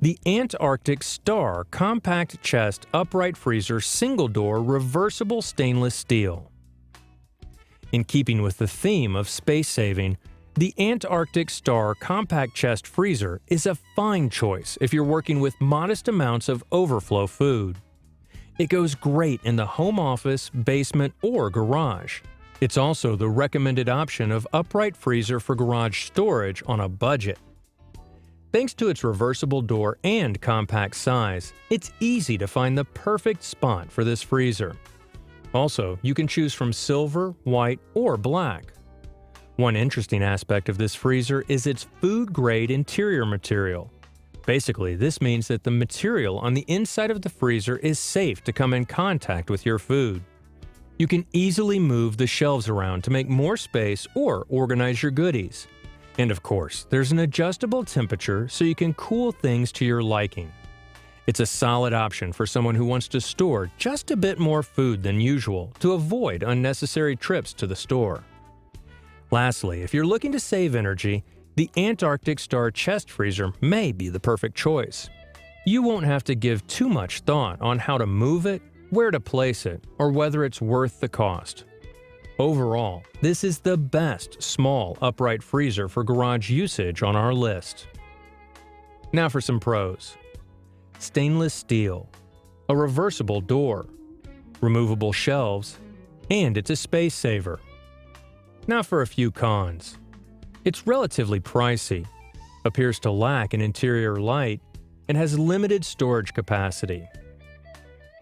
The Antarctic Star Compact Chest Upright Freezer Single Door Reversible Stainless Steel. In keeping with the theme of space saving, the Antarctic Star Compact Chest Freezer is a fine choice if you're working with modest amounts of overflow food. It goes great in the home office, basement, or garage. It's also the recommended option of upright freezer for garage storage on a budget. Thanks to its reversible door and compact size, it's easy to find the perfect spot for this freezer. Also, you can choose from silver, white, or black. One interesting aspect of this freezer is its food-grade interior material. Basically, this means that the material on the inside of the freezer is safe to come in contact with your food. You can easily move the shelves around to make more space or organize your goodies. And of course, there's an adjustable temperature so you can cool things to your liking. It's a solid option for someone who wants to store just a bit more food than usual to avoid unnecessary trips to the store. Lastly, if you're looking to save energy, the Antarctic Star Chest Freezer may be the perfect choice. You won't have to give too much thought on how to move it, where to place it, or whether it's worth the cost. Overall, this is the best small upright freezer for garage usage on our list. Now for some pros. Stainless steel, a reversible door, removable shelves, and it's a space saver. Now for a few cons. It's relatively pricey, appears to lack an interior light, and has limited storage capacity.